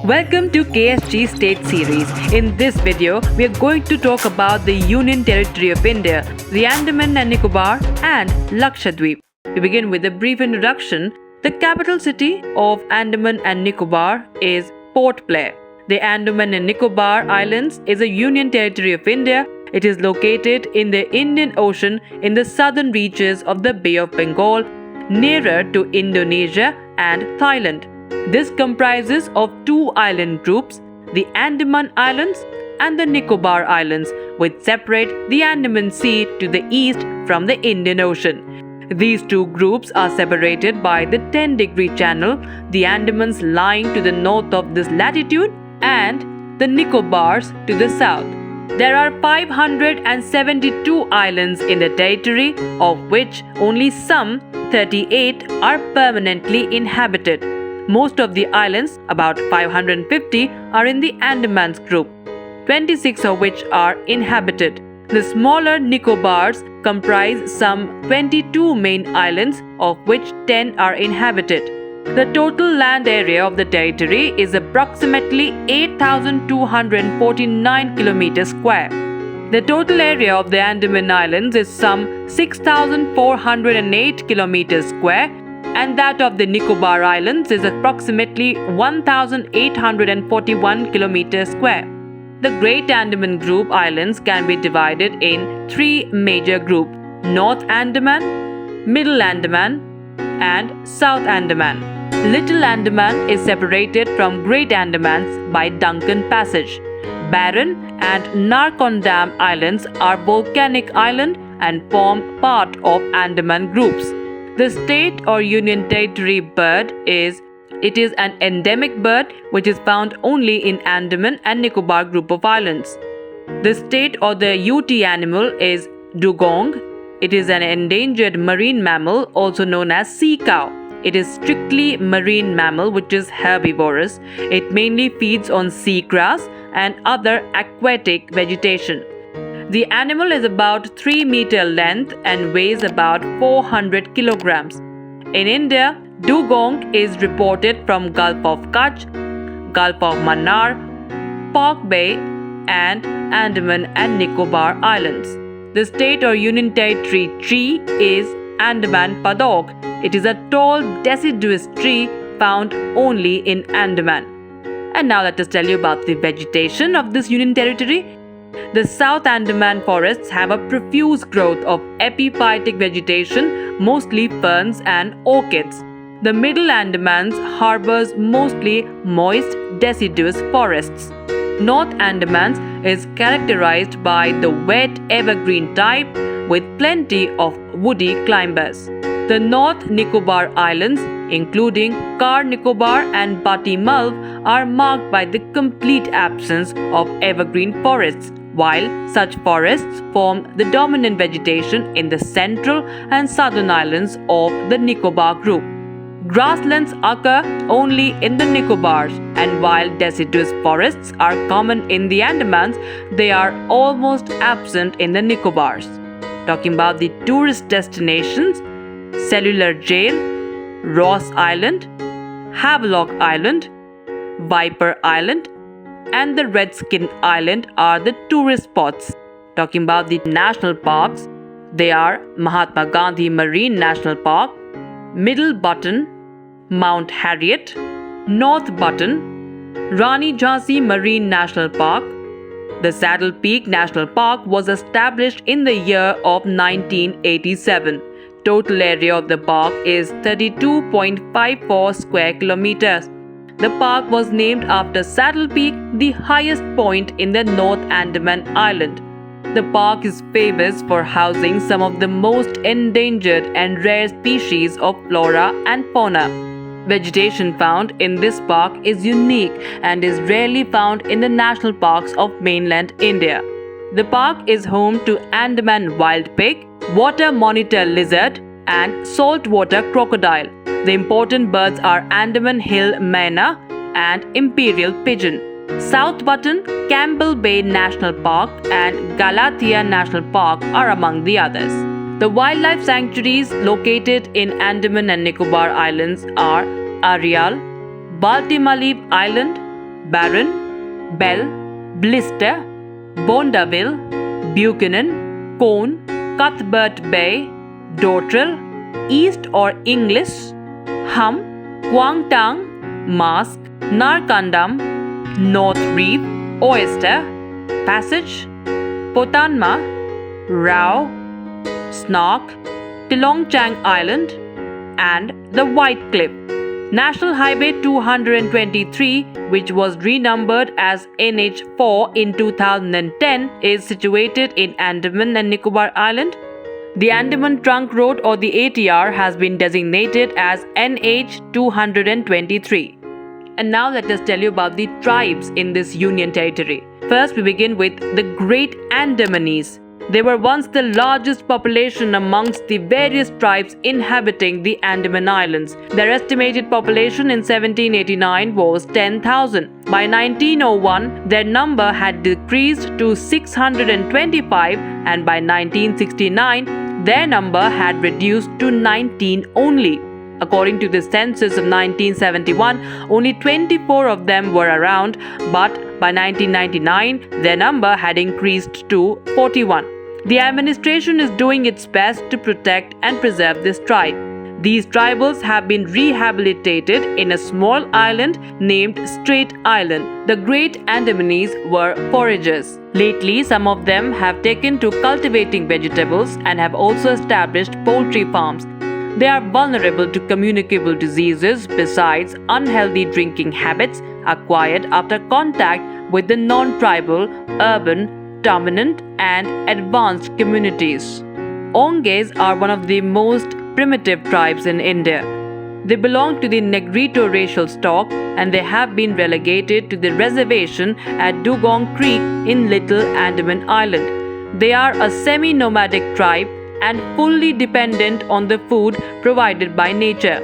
Welcome to KSG State Series. In this video, we are going to talk about the Union Territory of India, the Andaman and Nicobar, and Lakshadweep. To begin with a brief introduction, the capital city of Andaman and Nicobar is Port Blair. The Andaman and Nicobar Islands is a Union Territory of India. It is located in the Indian Ocean in the southern reaches of the Bay of Bengal, nearer to Indonesia and Thailand. This comprises of two island groups, the Andaman Islands and the Nicobar Islands, which separate the Andaman Sea to the east from the Indian Ocean. These two groups are separated by the 10-degree channel, the Andamans lying to the north of this latitude and the Nicobars to the south. There are 572 islands in the territory, of which only some 38 are permanently inhabited. Most of the islands, about 550, are in the Andamans group, 26 of which are inhabited. The smaller Nicobars comprise some 22 main islands, of which 10 are inhabited. The total land area of the territory is approximately 8,249 km square. The total area of the Andaman Islands is some 6,408 km square, and that of the Nicobar Islands is approximately 1,841 km square. The Great Andaman Group Islands can be divided in three major groups: North Andaman, Middle Andaman, and South Andaman. Little Andaman is separated from Great Andamans by Duncan Passage. Barren and Narcondam Islands are volcanic islands and form part of Andaman groups. The state or union territory bird is an endemic bird which is found only in Andaman and Nicobar group of islands. The state or the UT animal is dugong. It is an endangered marine mammal also known as sea cow. It is strictly marine mammal which is herbivorous. It mainly feeds on seagrass and other aquatic vegetation. The animal is about 3 meter length and weighs about 400 kilograms. In India, dugong is reported from Gulf of Kutch, Gulf of Mannar, Park Bay, and Andaman and Nicobar Islands. The state or union territory tree is Andaman Padok. It is a tall deciduous tree found only in Andaman. And now let us tell you about the vegetation of this union territory. The South Andaman forests have a profuse growth of epiphytic vegetation, mostly ferns and orchids. The Middle Andamans harbors mostly moist deciduous forests. North Andamans is characterized by the wet evergreen type with plenty of woody climbers. The North Nicobar Islands, including Car Nicobar and Bati Malv, are marked by the complete absence of evergreen forests, while such forests form the dominant vegetation in the central and southern islands of the Nicobar group. Grasslands occur only in the Nicobars, and while deciduous forests are common in the Andamans, they are almost absent in the Nicobars. Talking about the tourist destinations, Cellular Jail, Ross Island, Havelock Island, Viper Island, and the Redskin Island are the tourist spots. Talking about the national parks, they are Mahatma Gandhi Marine National Park, Middle Button, Mount Harriet, North Button, Rani Jhansi Marine National Park. The Saddle Peak National Park was established in the year of 1987. Total area of the park is 32.54 square kilometers. The park was named after Saddle Peak, the highest point in the North Andaman Island. The park is famous for housing some of the most endangered and rare species of flora and fauna. Vegetation found in this park is unique and is rarely found in the national parks of mainland India. The park is home to Andaman wild pig, water monitor lizard, and saltwater crocodile. The important birds are Andaman Hill Myna and Imperial Pigeon. South Button, Campbell Bay National Park, and Galathea National Park are among the others. The wildlife sanctuaries located in Andaman and Nicobar Islands are Arial, Baltimaleep Island, Barren, Bell, Blister, Bondaville, Buchanan, Cone, Cuthbert Bay, Dottrell, East or English, Hum, Kwangtung, Mask, Narcondam, North Reef, Oyster, Passage, Potanma, Rao, Snark, Tilongchang Island, and the White Cliff. National Highway 223, which was renumbered as NH4 in 2010, is situated in Andaman and Nicobar Island. The Andaman Trunk Road or the ATR has been designated as NH 223. And now let us tell you about the tribes in this Union Territory. First, we begin with the Great Andamanese. They were once the largest population amongst the various tribes inhabiting the Andaman Islands. Their estimated population in 1789 was 10,000. By 1901, their number had decreased to 625, and by 1969, their number had reduced to 19 only. According to the census of 1971, only 24 of them were around, but by 1999, their number had increased to 41. The administration is doing its best to protect and preserve this tribe. These tribals have been rehabilitated in a small island named Strait Island. The Great Andamanese were foragers. Lately, some of them have taken to cultivating vegetables and have also established poultry farms. They are vulnerable to communicable diseases besides unhealthy drinking habits acquired after contact with the non-tribal, urban, dominant and advanced communities. Onges are one of the most primitive tribes in India. They belong to the Negrito racial stock and they have been relegated to the reservation at Dugong Creek in Little Andaman Island. They are a semi-nomadic tribe and fully dependent on the food provided by nature.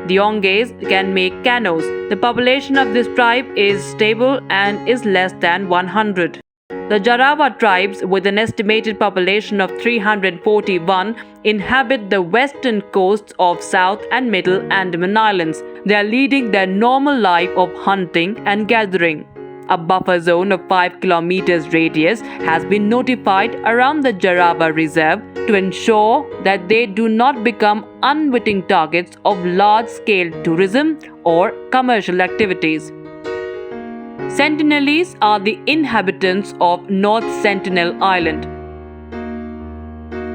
The Onges can make canoes. The population of this tribe is stable and is less than 100. The Jarawa tribes, with an estimated population of 341, inhabit the western coasts of South and Middle Andaman Islands. They are leading their normal life of hunting and gathering. A buffer zone of 5 kilometers radius has been notified around the Jarawa Reserve to ensure that they do not become unwitting targets of large-scale tourism or commercial activities. Sentinelese are the inhabitants of North Sentinel Island.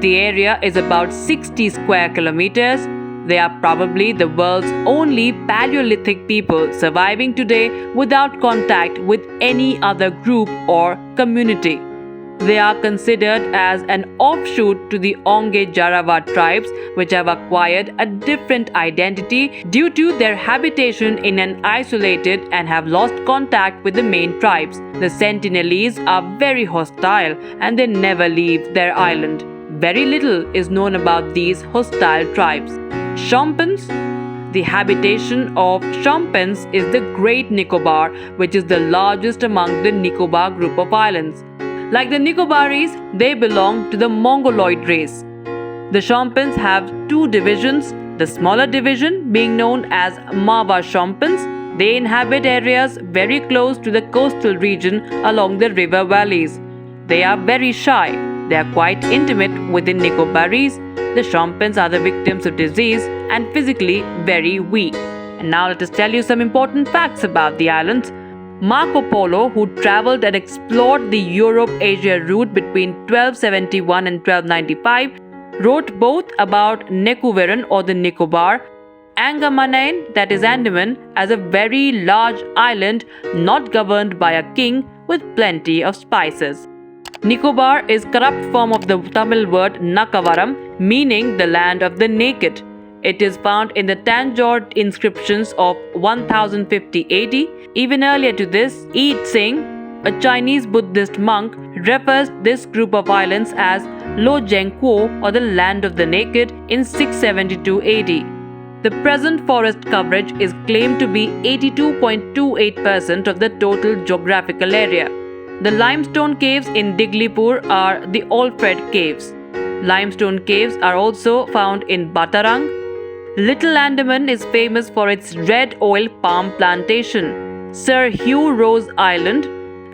The area is about 60 square kilometers. They are probably the world's only Paleolithic people surviving today without contact with any other group or community. They are considered as an offshoot to the Onge Jarawa tribes, which have acquired a different identity due to their habitation in an isolated and have lost contact with the main tribes. The Sentinelese are very hostile and they never leave their island. Very little is known about these hostile tribes. Shonpens. The habitation of Shonpens is the Great Nicobar, which is the largest among the Nicobar group of islands. Like the Nicobaris, they belong to the Mongoloid race. The Shonpens have two divisions, the smaller division being known as Mawa Shonpens. They inhabit areas very close to the coastal region along the river valleys. They are very shy. They are quite intimate with the Nicobaris. The Shonpens are the victims of disease and physically very weak. And now let us tell you some important facts about the islands. Marco Polo, who travelled and explored the Europe-Asia route between 1271 and 1295, wrote both about Nekuveran or the Nicobar, Angamanain, that is Andaman, as a very large island not governed by a king with plenty of spices. Nicobar is corrupt form of the Tamil word Nakavaram, meaning the land of the naked. It is found in the Tanjore inscriptions of 1050 AD. Even earlier to this, Yi Tsing, a Chinese Buddhist monk, refers this group of islands as Lo Zhengguo or the land of the naked in 672 AD. The present forest coverage is claimed to be 82.28% of the total geographical area. The limestone caves in Diglipur are the Alfred Caves. Limestone caves are also found in Batarang. Little Andaman is famous for its red oil palm plantation. Sir Hugh Ross Island.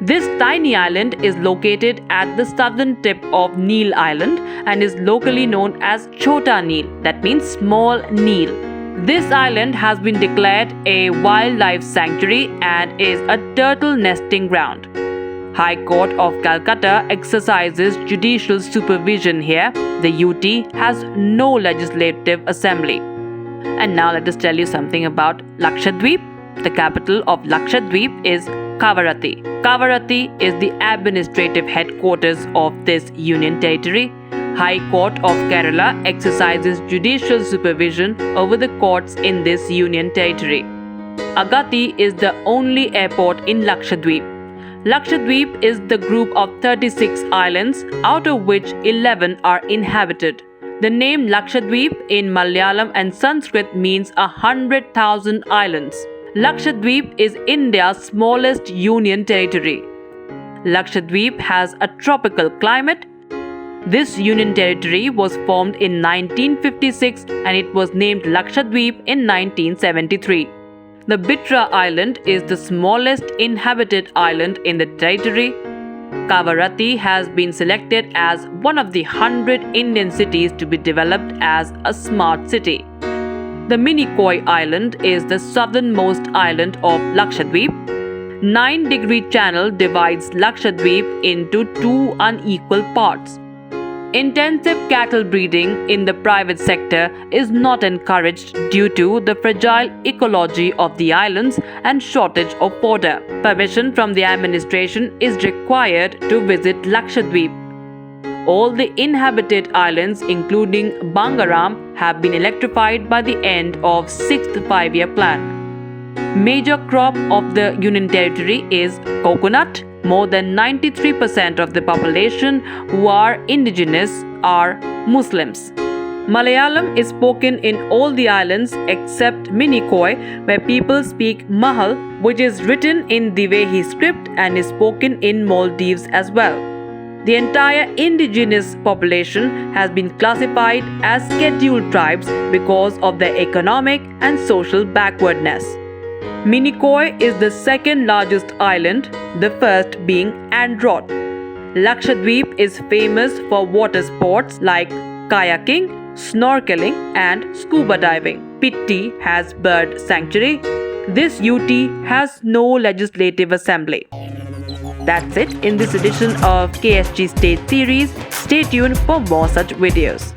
This tiny island is located at the southern tip of Neil Island and is locally known as Chota Neil, that means small Neil. This island has been declared a wildlife sanctuary and is a turtle nesting ground. High Court of Calcutta exercises judicial supervision here. The UT has no legislative assembly. And now let us tell you something about Lakshadweep. The capital of Lakshadweep is Kavaratti. Kavaratti is the administrative headquarters of this union territory. High Court of Kerala exercises judicial supervision over the courts in this union territory. Agatti is the only airport in Lakshadweep. Lakshadweep is the group of 36 islands, out of which 11 are inhabited. The name Lakshadweep in Malayalam and Sanskrit means 100,000 islands. Lakshadweep is India's smallest union territory. Lakshadweep has a tropical climate. This union territory was formed in 1956 and it was named Lakshadweep in 1973. The Bitra Island is the smallest inhabited island in the territory. Kavaratti has been selected as one of the 100 Indian cities to be developed as a smart city. The Minicoy Island is the southernmost island of Lakshadweep. 9-degree channel divides Lakshadweep into two unequal parts. Intensive cattle breeding in the private sector is not encouraged due to the fragile ecology of the islands and shortage of fodder. Permission from the administration is required to visit Lakshadweep. All the inhabited islands, including Bangaram, have been electrified by the end of 6th five-year plan. Major crop of the Union Territory is coconut. More than 93% of the population who are indigenous are Muslims. Malayalam is spoken in all the islands except Minicoy, where people speak Mahal, which is written in Dhivehi script and is spoken in Maldives as well. The entire indigenous population has been classified as scheduled tribes because of their economic and social backwardness. Minicoy is the second largest island, the first being Androth. Lakshadweep is famous for water sports like kayaking, snorkeling and scuba diving. Pitti has bird sanctuary. This UT has no legislative assembly. That's it in this edition of KSG State Series. Stay tuned for more such videos.